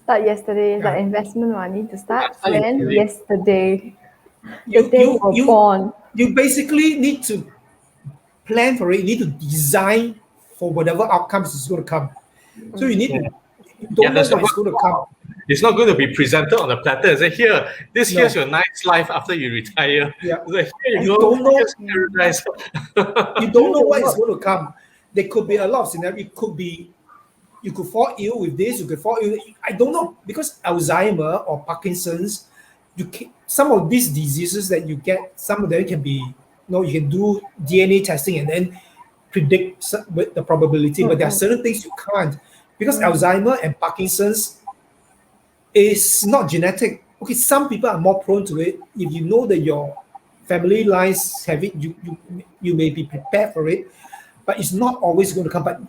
Start yesterday. Yeah. Like investment money to start. Start Plan yesterday. yesterday. The day You, you were you, born. you basically need to plan for it. You need to design for whatever outcomes is going to come. So you need to, you don't know that's what's going to come. It's not going to be presented on a platter and say, here, here's No. your nice life after you retire. Yeah. It's like, here you You go, don't know- here's paradise. You don't know what is going to come. There could be a lot of scenarios. It could be you could fall ill with this, you could fall ill. I don't know, because Alzheimer or Parkinson's some of these diseases that you get, some of them can be, you can do DNA testing and then predict with the probability, but there are certain things you can't, because Alzheimer and Parkinson's is not genetic. Okay, some people are more prone to it. If you know that your family lines have it, you may be prepared for it, but it's not always going to come.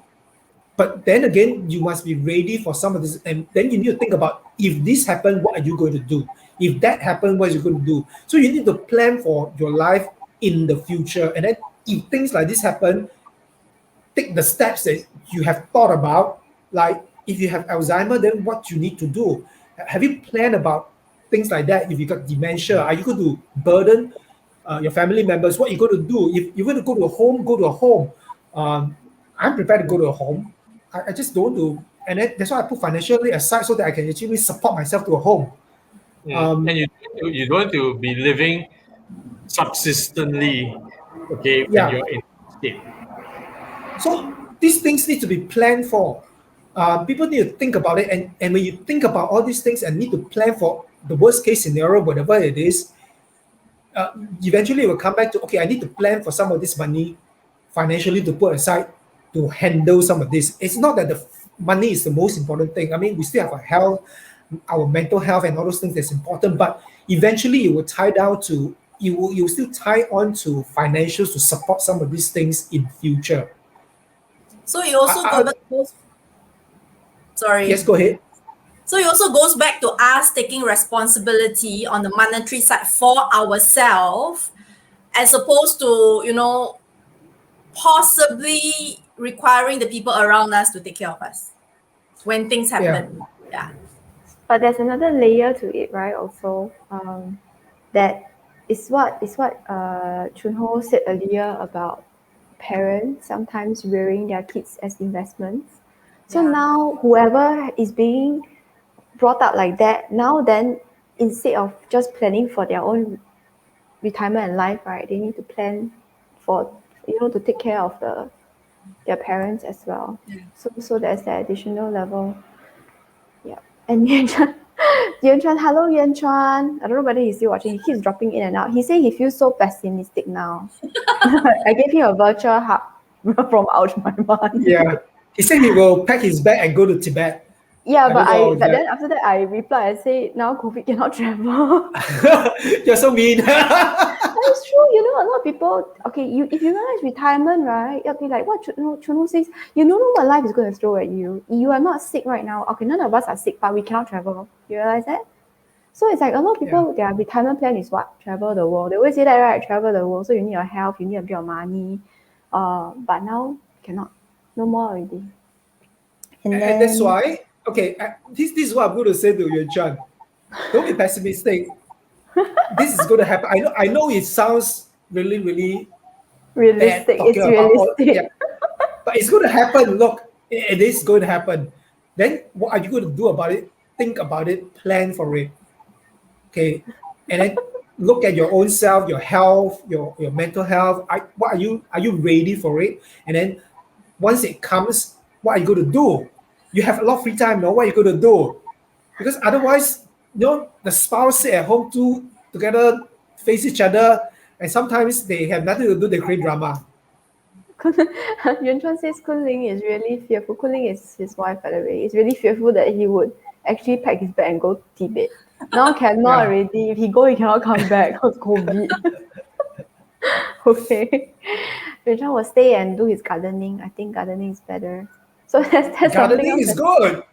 But then again, you must be ready for some of this, and then you need to think about, if this happened, what are you going to do? If that happened, what are you going to do? So you need to plan for your life in the future, and then if things like this happen, take the steps that you have thought about. Like if you have Alzheimer, then what you need to do? Have you planned about things like that? If you got dementia, are you going to burden your family members? What are you going to do? If you're going to go to a home, go to a home. I'm prepared to go to a home. I just don't do, and that's why I put financially aside so that I can actually support myself to a home. And you don't want to be living subsistently, okay, when you're in state. So these things need to be planned for. People need to think about it, and when you think about all these things and need to plan for the worst case scenario, whatever it is, eventually it will come back to, okay, I need to plan for some of this money financially to put aside to handle some of this. It's not that the money is the most important thing. I mean, we still have our health, our mental health, and all those things that's important, but eventually it will tie down to, you will still tie on to financials to support some of these things in future. So it also goes. Sorry. Yes, go ahead. So it also goes back to us taking responsibility on the monetary side for ourselves, as opposed to, possibly requiring the people around us to take care of us when things happen. Yeah. But there's another layer to it, right? Also, that is what Chun Ho said earlier about parents sometimes rearing their kids as investments. So now whoever is being brought up like that, now then instead of just planning for their own retirement and life, right, they need to plan for, to take care of their parents as well. So there's that additional level. Yeah. And Yuan Chuan, hello Yuan Chuan. I don't know whether he's still watching. He keeps dropping in and out. He said he feels so pessimistic now. I gave him a virtual hug from Ouch My Mind. Yeah. He said he will pack his bag and go to Tibet. Yeah, but then after that I replied, I say now COVID cannot travel. You're so mean. That's true. A lot of people, okay, if you realize retirement, right? Okay, like what Chun Ho says, you don't know what life is going to throw at you. You are not sick right now. Okay, none of us are sick, but we cannot travel. You realize that? So it's like a lot of people, their retirement plan is what? Travel the world. They always say that, right? Travel the world. So you need your health, you need a bit of money. But now cannot. No more already. And that's why, okay, this is what I'm going to say to Yuan Chuan. Don't be pessimistic. This is going to happen. I know it sounds really, really realistic. It's realistic. But it's going to happen. Look, it is going to happen. Then what are you going to do about it? Think about it. Plan for it. Okay, and then look at your own self, your health, your mental health. Are you ready for it? And then once it comes, what are you going to do? You have a lot of free time, what are you going to do? Because otherwise, the spouse sit at home together, face each other, and sometimes they have nothing to do, they create drama. Yuan Chuan says Kun Ling is really fearful. Kun Ling is his wife, by the way. He's really fearful that he would actually pack his bag and go to Tibet. Now cannot already. If he go, he cannot come back because COVID. Okay. Yuan Chuan will stay and do his gardening. I think gardening is better. So that's gardening is good.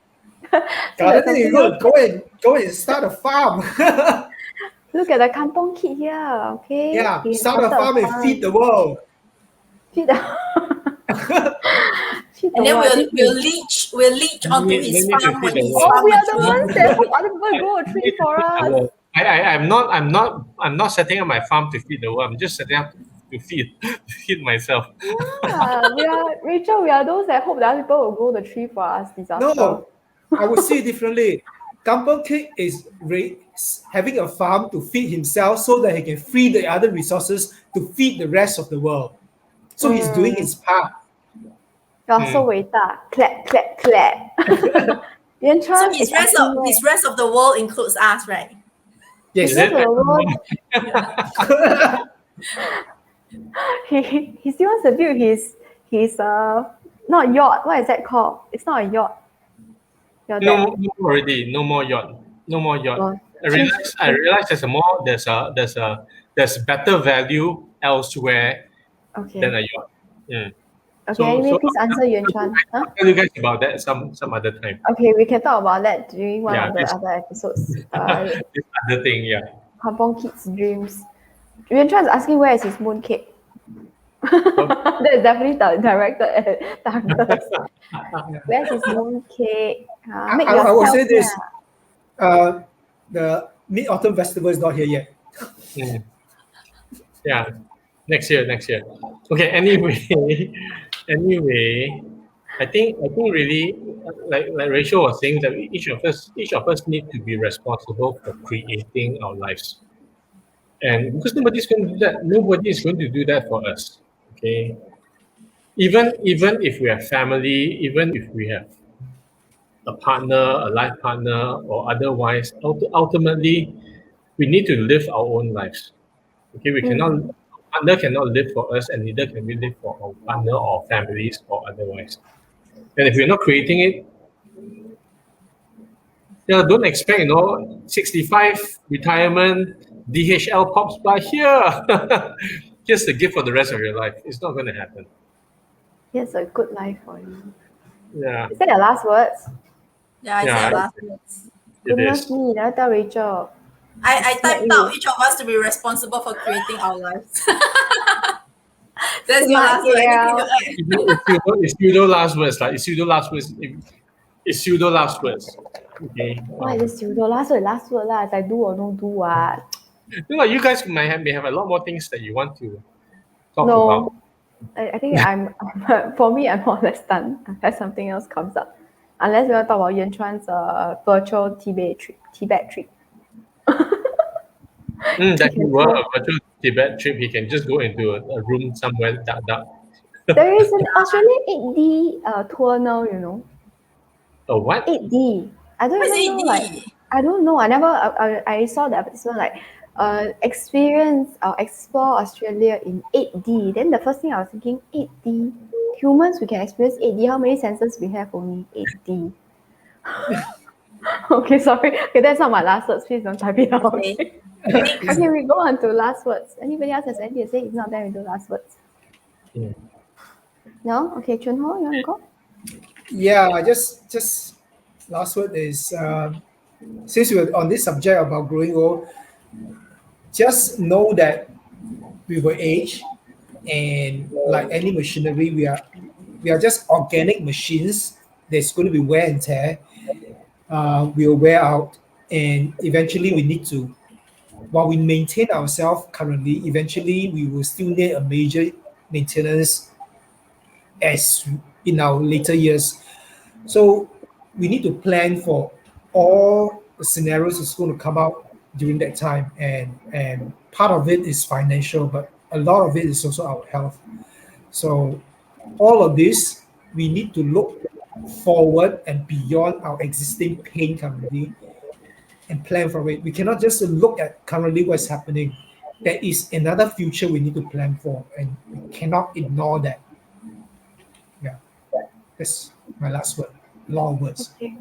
Gardening is good. Go and start a farm. Look at the kampong kid here. Okay. Yeah, start a farm and feed the world. Feed the and then we'll leech onto his farm when he's we are the ones that hope other people grow a tree for us. I'm not setting up my farm to feed the world. I'm just setting up to feed myself. Yeah, Rachel, we are those that hope that other people will grow the tree for us. Disaster. No, I would say it differently. Kampong Kid is having a farm to feed himself so that he can free the other resources to feed the rest of the world. So he's doing his part. You're so 伟大. Clap, clap, clap. So his rest of the world includes us, right? Yes. Is Rest it? of the world, he still wants to build his not yacht. What is that called? It's not a yacht. Your No, dad. no more already. No more yacht. No more yacht. Oh, I realize. I realize there's better value elsewhere Okay. than a yacht. Mm. Okay. So Anyway, so please answer Yuan Chuan. Huh? I'll tell you guys about that some other time. Okay, we can talk about that during one Yeah, of the this other episodes. this other thing. Yeah. Kampong Kids Dreams. Yuan Chuan is asking where is his mooncake. That is definitely directed at Douglas. Where's his mooncake? Make I will yourself say this. lah. The Mid Autumn Festival is not here yet. Mm. Yeah. Next year. Okay. Anyway, I think really like Rachel was saying that each of us need to be responsible for creating our lives. And because nobody is going to do that, nobody is going to do that for us. Okay. Even if we have family, even if we have a partner, a life partner, or otherwise, ultimately, we need to live our own lives. Okay, we cannot. Partner cannot live for us, and neither can we live for our partner or families or otherwise. And if we're not creating it, yeah, don't expect 65 retirement, DHL pops by here. Just the gift for the rest of your life. It's not going to happen. Here's a good life for you. Yeah, Is that your last words? Yeah, I Yeah. said last words. it Goodness is. me, you never tell Rachel. I Not typed you. out each of us to be responsible for creating our lives. That's your Smart last word. girl. Anything to add? It's pseudo last words. Like it's pseudo last words. It's pseudo last words. Okay. Why is it pseudo? Last word lah. It's like do or no do what. You guys may have a lot more things that you want to talk No. about. I think for me, I'm more or less done unless something else comes up. Unless we want to talk about Yuan Chuan's virtual Tibet trip. That can work. A virtual Tibet trip. He can just go into a room somewhere dark. There is an Australian 8D tour now, you know. A what? 8D. I don't What is even know. 8D? Like, I don't know. I saw the advertisement like experience or explore Australia in 8D. Then the first thing I was thinking, 8D. Humans, we can experience 8D. How many senses we have? Only 8D. Okay, sorry. Okay, that's not my last words. Please don't type it out. Okay. Okay, we go on to last words. Anybody else has anything to say? If not, then we do last words. Mm. No? Okay, Chunho, you want to go? Yeah, just last word is since we're on this subject about growing old, just know that we will age, and like any machinery, we are just organic machines. There's going to be wear and tear. We'll wear out, and eventually we need to. While we maintain ourselves currently, eventually we will still need a major maintenance as in our later years. So we need to plan for all the scenarios that's going to come out during that time, and part of it is financial, but a lot of it is also our health. So all of this we need to look forward and beyond our existing pain currently and plan for it. We cannot just look at currently what's happening. There is another future we need to plan for, and we cannot ignore that. Yeah, that's my last word. Long words. Okay.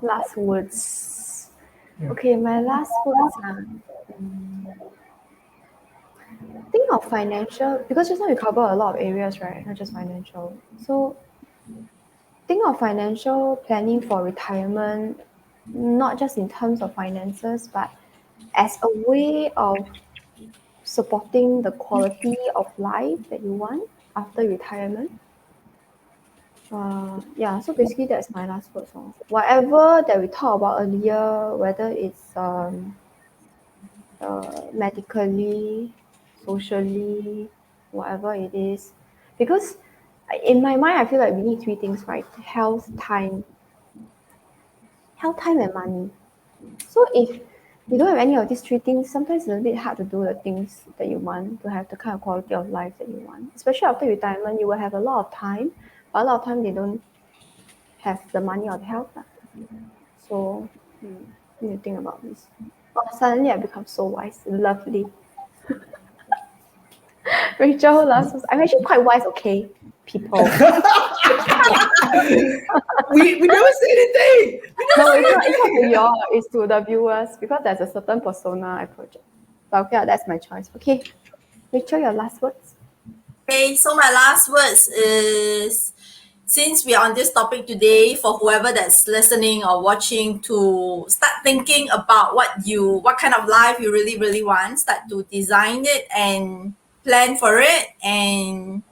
Last words. Yeah. Okay, my last words are think of financial, because just now you cover a lot of areas, right? Not just financial. So think of financial planning for retirement, not just in terms of finances, but as a way of supporting the quality of life that you want after retirement. So basically that's my last words. Whatever that we talked about earlier, whether it's medically, socially, whatever it is, because in my mind I feel like we need three things, right? Health, time, and money. So if you don't have any of these three things, sometimes it's a bit hard to do the things that you want, to have the kind of quality of life that you want. Especially after retirement, you will have a lot of time, but a lot of time they don't have the money or the health. So you need to think about this. Oh, suddenly I become so wise. Lovely. Rachel, last was, I'm actually quite wise, okay, people. We never say anything. No, it's not to you, it's to the viewers because there's a certain persona I project. But okay, that's my choice. Okay, Rachel, your last words. Okay, so my last words is, since we are on this topic today, for whoever that's listening or watching, to start thinking about what kind of life you really, really want. Start to design it and plan for it and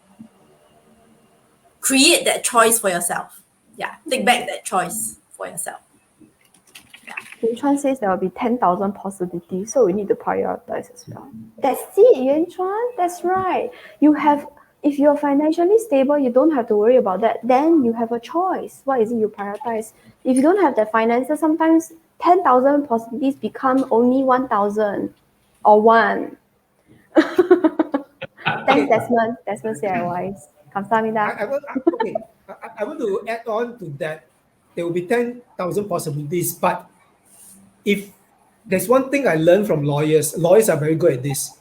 create that choice for yourself. Yeah, take back that choice for yourself. Yuan Chuan says there will be 10,000 possibilities, so we need to prioritize as well. That's it, Yuan Chuan. That's right. If you're financially stable, you don't have to worry about that. Then you have a choice. What is it you prioritize? If you don't have the finances, sometimes 10,000 possibilities become only 1,000 or one. Thanks, Desmond. Desmond said I wise. Kamsahamnida. I want to add on to that. There will be 10,000 possibilities, but if there's one thing I learned from lawyers are very good at this.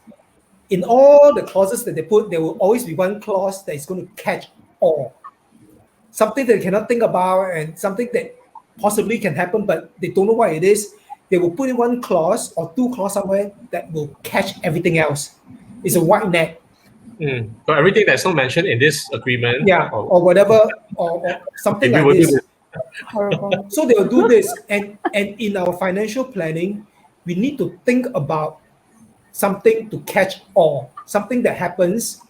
In all the clauses that they put, there will always be one clause that is going to catch all. Something that they cannot think about and something that possibly can happen, but they don't know what it is. They will put in one clause or two clauses somewhere that will catch everything else. It's a wide net. So everything that's not mentioned in this agreement, or whatever, or something we like will do this. this. Horrible. So they will do this, and in our financial planning, we need to think about something to catch all, something that happens,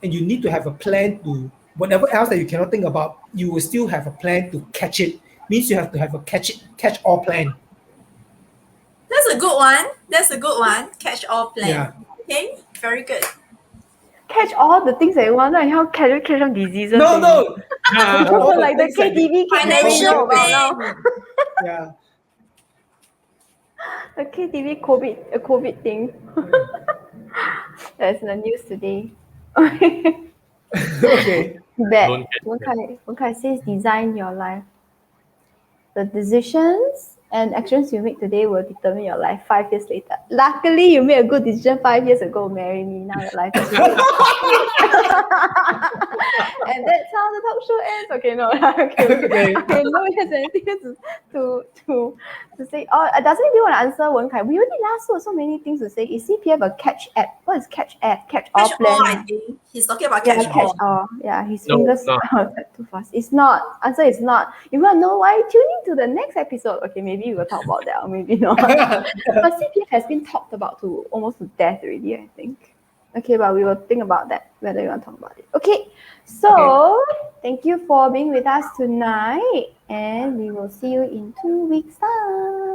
and you need to have a plan to whatever else that you cannot think about. You will still have a plan to catch it. Means you have to have a catch all plan. That's a good one. That's a good one. Catch all plan. Yeah. Okay, very good. Catch all the things that you want, and how catch some diseases. No. Like the KTV Financial now. Yeah. The KTV COVID thing. That's in the news today. Okay. Bad. Don't get Wen Kai says design your life. The decisions and actions you make today will determine your life 5 years later. Luckily, you made a good decision 5 years ago, marry me. Now your life is good. And that's how the talk show ends. Okay, no. Okay. I know he has anything to say. Oh, doesn't he want to answer Wen Kai? We already last so many things to say. Is CPF a catch app? What is catch app? Catch all Catch plan? all, I think. He's talking about Yeah, catch catch all. all. Yeah, his No, fingers no. too fast. It's not. Answer is not. You want to know why? Tune in to the next episode. Okay, maybe we will talk about that, or maybe not. But CPF has been talked about to almost to death already, I think. Okay, but we will think about that, whether you want to talk about it. Okay, so thank you for being with us tonight, and we will see you in 2 weeks' time.